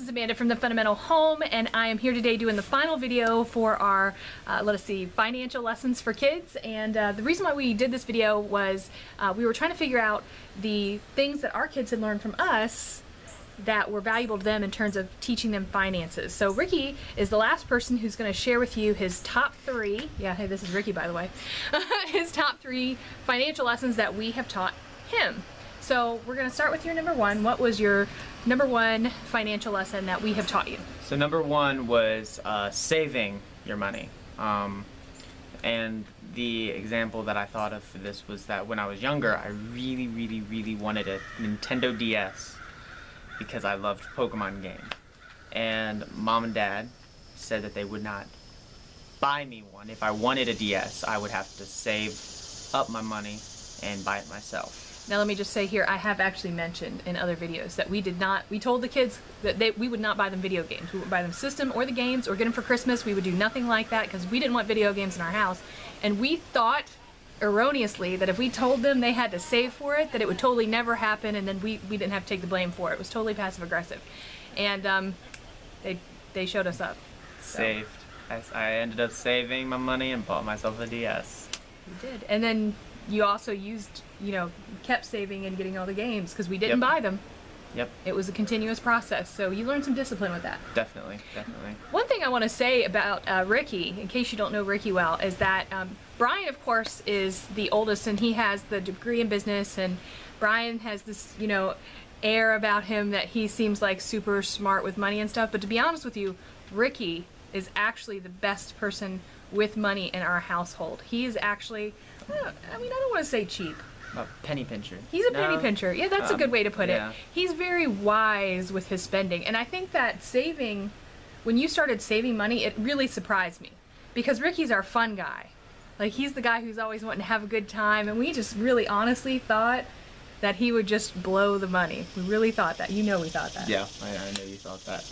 this is Amanda from The Fundamental Home, and I am here today doing the final video for our, financial lessons for kids. And the reason why we did this video was we were trying to figure out the things that our kids had learned from us that were valuable to them in terms of teaching them finances. So Ricky is the last person who's going to share with you his top 3, yeah, hey, this is Ricky, by the way, his top 3 financial lessons that we have taught him. So we're going to start with your number 1. What was your number 1 financial lesson that we have taught you? So number 1 was saving your money. And the example that I thought of for this was that when I was younger, I really wanted a Nintendo DS because I loved Pokemon games. And Mom and Dad said that they would not buy me one. If I wanted a DS, I would have to save up my money and buy it myself. Now let me just say here, I have actually mentioned in other videos that we told the kids that we would not buy them video games. We would buy them system or the games or get them for Christmas. We would do nothing like that because we didn't want video games in our house. And we thought erroneously that if we told them they had to save for it, that it would totally never happen, and then we didn't have to take the blame for it. It was totally passive aggressive. And they showed us up. So. Saved. I ended up saving my money and bought myself a DS. You did. And then you also used, kept saving and getting all the games because we didn't buy them. Yep. It was a continuous process, so you learned some discipline with that. Definitely. One thing I want to say about Ricky, in case you don't know Ricky well, is that Brian, of course, is the oldest, and he has the degree in business, and Brian has this, air about him that he seems like super smart with money and stuff, but to be honest with you, Ricky is actually the best person with money in our household. He is actually, I don't want to say cheap. A penny pincher. He's a penny pincher. Yeah, that's a good way to put it. He's very wise with his spending. And I think that saving, when you started saving money, it really surprised me. Because Ricky's our fun guy. Like, he's the guy who's always wanting to have a good time. And we just really honestly thought that he would just blow the money. We really thought that. We thought that. Yeah, I know you thought that.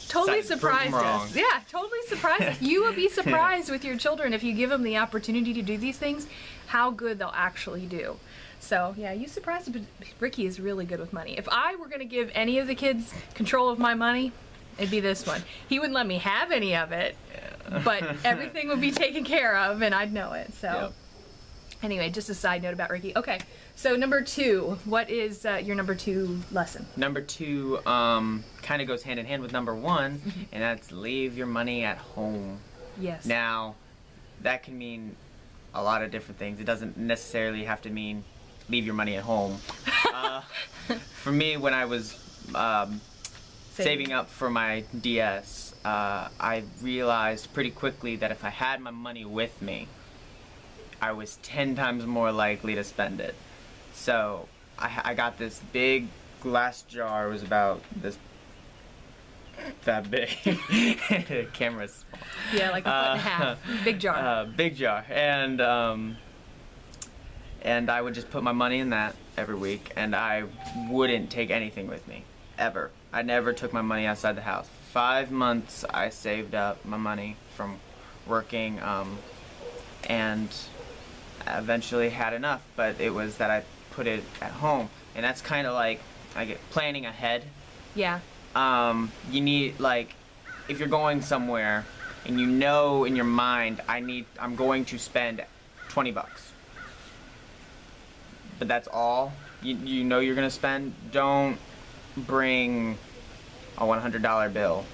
Totally surprised us. Yeah, totally surprised us. You will be surprised with your children if you give them the opportunity to do these things, how good they'll actually do. So yeah, you surprised us, but Ricky is really good with money. If I were going to give any of the kids control of my money, it'd be this one. He wouldn't let me have any of it, but everything would be taken care of and I'd know it. So anyway, just a side note about Ricky. Okay, so number 2, what is your number 2 lesson? Number 2 kind of goes hand in hand with number 1, and that's leave your money at home. Yes. Now, that can mean a lot of different things. It doesn't necessarily have to mean leave your money at home. For me, when I was saving up for my DS, I realized pretty quickly that if I had my money with me, I was 10 times more likely to spend it. So I got this big glass jar. It was about that big. The camera's small. Yeah, like a foot and a half. Big jar. Big jar. And I would just put my money in that every week, and I wouldn't take anything with me, ever. I never took my money outside the house. 5 months I saved up my money from working, and eventually had enough, but it was that I put it at home, and that's kind of like planning ahead. Yeah. You need, like, if you're going somewhere and you know in your mind I'm going to spend 20 bucks, but that's all you know you're gonna spend, don't bring a $100 bill,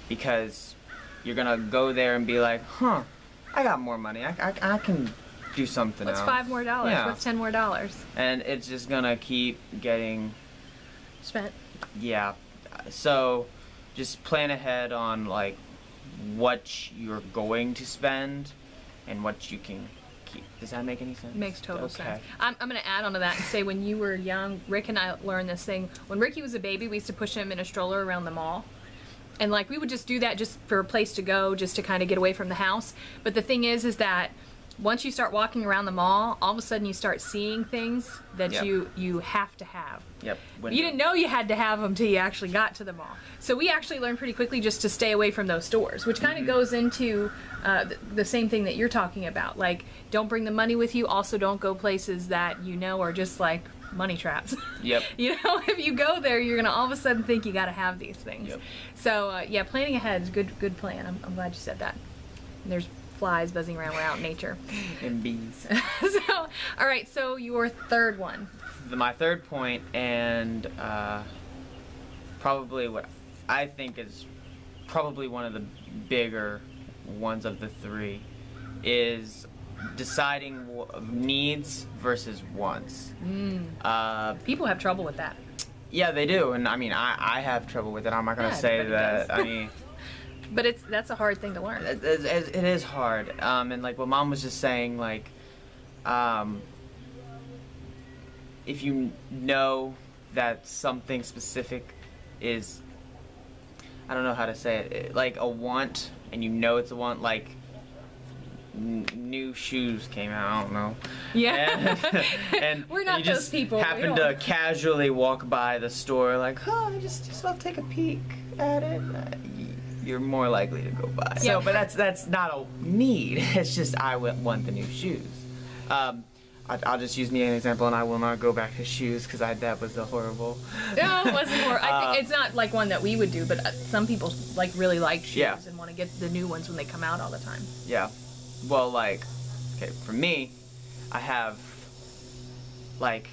because you're gonna go there and be like, I got more money, I can do something What's else. $5 more? Yeah. What's $10 more? And it's just gonna keep getting spent. Yeah. So just plan ahead on like what you're going to spend and what you can keep. Does that make any sense? Makes total sense. I'm going to add on to that and say, when you were young, Rick and I learned this thing. When Ricky was a baby, we used to push him in a stroller around the mall. And like, we would just do that just for a place to go, just to kind of get away from the house. But the thing is that once you start walking around the mall, all of a sudden you start seeing things that you have to have. Yep. You didn't know you had to have them till you actually got to the mall. So we actually learned pretty quickly just to stay away from those stores, which kind of goes into the same thing that you're talking about. Like, don't bring the money with you. Also, don't go places that you know are just like money traps. Yep. You know, if you go there, you're gonna all of a sudden think you gotta have these things. Yep. So yeah, planning ahead is good plan. I'm glad you said that. And there's flies buzzing around. We're out in nature. And bees. So, all right. So your third one. My third point, and probably what I think is probably one of the bigger ones of the three, is deciding needs versus wants. People have trouble with that. Yeah, they do, and I mean, I have trouble with it. I'm not gonna say that. Does. I mean, but that's a hard thing to learn. it is hard. And like what Mom was just saying, like, if you know that something specific is, I don't know how to say it, like a want, and you know it's a want, like new shoes came out, I don't know. Yeah. And we're not you those just people. happen to casually walk by the store like, oh, I just want to take a peek at it. You're more likely to go buy. Yeah. So, but that's not a need. It's just I want the new shoes. I'll just use me an example, and I will not go back to shoes because that was a horrible. No, it wasn't horrible. I think it's not like one that we would do, but some people like really like shoes and want to get the new ones when they come out all the time. Yeah. Well, like, okay, for me, I have like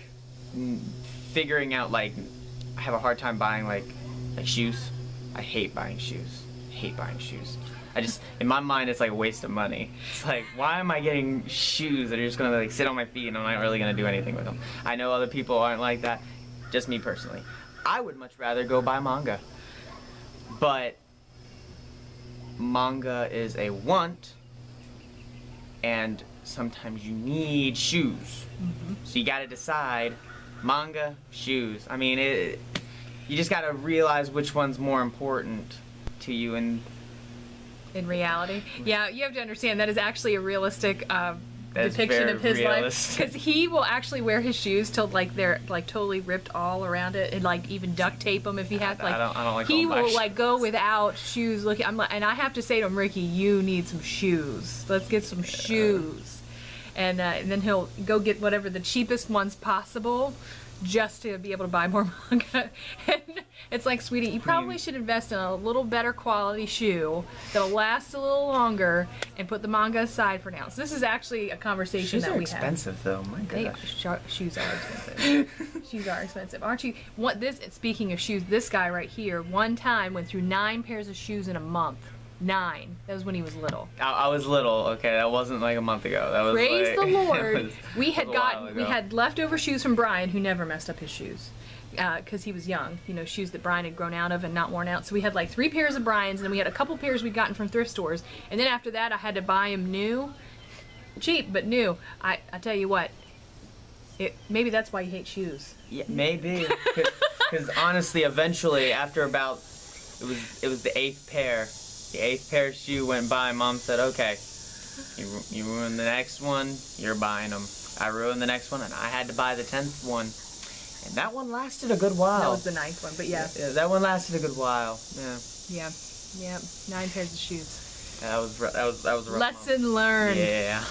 figuring out, like, I have a hard time buying like shoes. I hate buying shoes. I just, in my mind, it's like a waste of money. It's like, why am I getting shoes that are just gonna like sit on my feet and I'm not really gonna do anything with them? I know other people aren't like that. Just me personally. I would much rather go buy manga. But manga is a want, and sometimes you need shoes. So you gotta decide, manga, shoes. I mean, you just gotta realize which one's more important to you. And in reality, yeah, you have to understand that is actually a realistic depiction of his realistic. life, because he will actually wear his shoes till like they're like totally ripped all around it, and like even duct tape them if he has. Like, I don't like he going will by like go without shoes. Looking, I'm like, and I have to say to him, Ricky, you need some shoes. Let's get some shoes, and then he'll go get whatever the cheapest ones possible, just to be able to buy more manga. And it's like, sweetie, you probably should invest in a little better quality shoe that'll last a little longer, and put the manga aside for now. So this is actually a conversation that we have. Shoes are expensive, though. My gosh. Shoes are expensive. Shoes are expensive, aren't you? Speaking of shoes, this guy right here, one time went through 9 pairs of shoes in a month. 9. That was when he was little. I was little. Okay, that wasn't like a month ago. That was Praise like, the Lord. We while had leftover shoes from Brian, who never messed up his shoes, because he was young. You know, shoes that Brian had grown out of and not worn out. So we had like 3 pairs of Brian's, and then we had a couple pairs we'd gotten from thrift stores. And then after that, I had to buy him new, cheap but new. I tell you what, maybe that's why you hate shoes. Yeah, maybe. Because honestly, eventually, after about it was the 8th pair. The 8th pair of shoe went by. Mom said, "Okay, you ruined the next one. You're buying them." I ruined the next one, and I had to buy the 10th one, and that one lasted a good while. That was the 9th one, but yeah. Yeah, that one lasted a good while. Yeah. 9 pairs of shoes. Yeah, that was a rough Lesson learned. Yeah.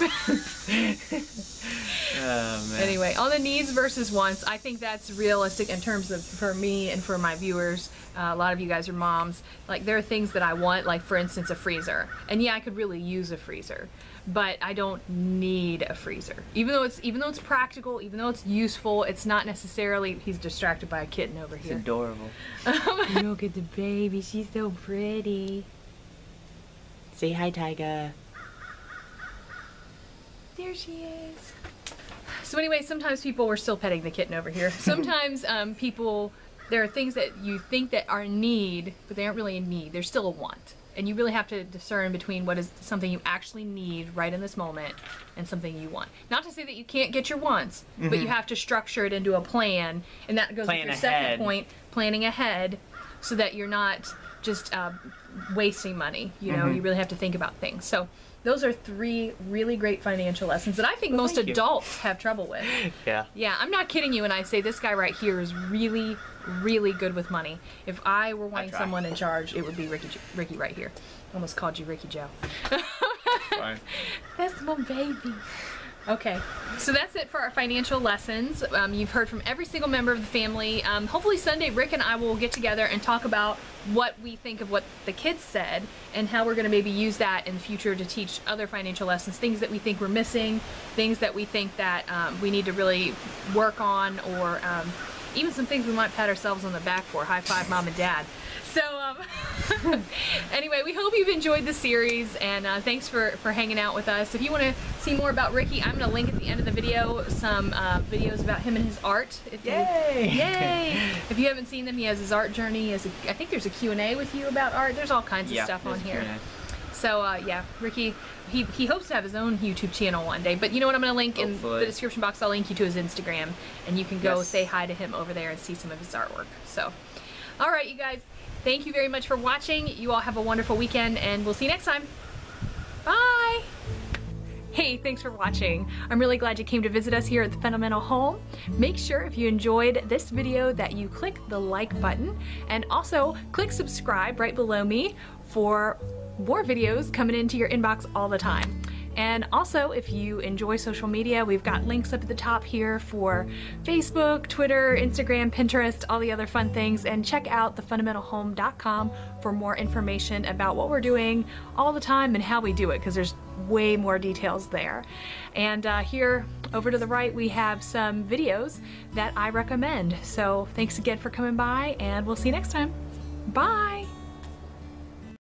Oh, man. Anyway, on the needs versus wants, I think that's realistic in terms of, for me and for my viewers, a lot of you guys are moms, like there are things that I want, like for instance a freezer. And yeah, I could really use a freezer, but I don't need a freezer. Even though it's practical, even though it's useful, it's not necessarily. He's distracted by a kitten over here. It's adorable. Look at the baby, she's so pretty. Say hi, Tiger. There she is. So anyway, sometimes we're still petting the kitten over here. Sometimes there are things that you think that are a need, but they aren't really a need. They're still a want. And you really have to discern between what is something you actually need right in this moment and something you want. Not to say that you can't get your wants, but you have to structure it into a plan. And that goes with your second point, planning ahead, so that you're not just wasting money. You know, you really have to think about things. So those are 3 really great financial lessons that I think most adults have trouble with. Yeah. Yeah, I'm not kidding you when I say this guy right here is really, really good with money. If I were wanting someone in charge, it would be Ricky right here. Almost called you Ricky Joe. Fine. That's my baby. Okay, so that's it for our financial lessons. You've heard from every single member of the family. Hopefully Sunday, Rick and I will get together and talk about what we think of what the kids said and how we're going to maybe use that in the future to teach other financial lessons, things that we think we're missing, things that we think that we need to really work on, or even some things we might pat ourselves on the back for. High five, Mom and Dad. So anyway, we hope you've enjoyed the series, and thanks for hanging out with us. If you want to see more about Ricky, I'm going to link at the end of the video some videos about him and his art. Yay! If you haven't seen them, he has his art journey. I think there's a Q&A with you about art. There's all kinds of stuff on here. So yeah, Ricky, he hopes to have his own YouTube channel one day. But you know what? I'm going to link in the description box. I'll link you to his Instagram, and you can go say hi to him over there and see some of his artwork. So, all right, you guys. Thank you very much for watching. You all have a wonderful weekend, and we'll see you next time. Bye! Hey, thanks for watching. I'm really glad you came to visit us here at the Fundamental Home. Make sure if you enjoyed this video that you click the like button, and also click subscribe right below me for more videos coming into your inbox all the time. And also, if you enjoy social media, we've got links up at the top here for Facebook, Twitter, Instagram, Pinterest, all the other fun things. And check out thefundamentalhome.com for more information about what we're doing all the time and how we do it, because there's way more details there. And here over to the right, we have some videos that I recommend. So thanks again for coming by, and we'll see you next time. Bye!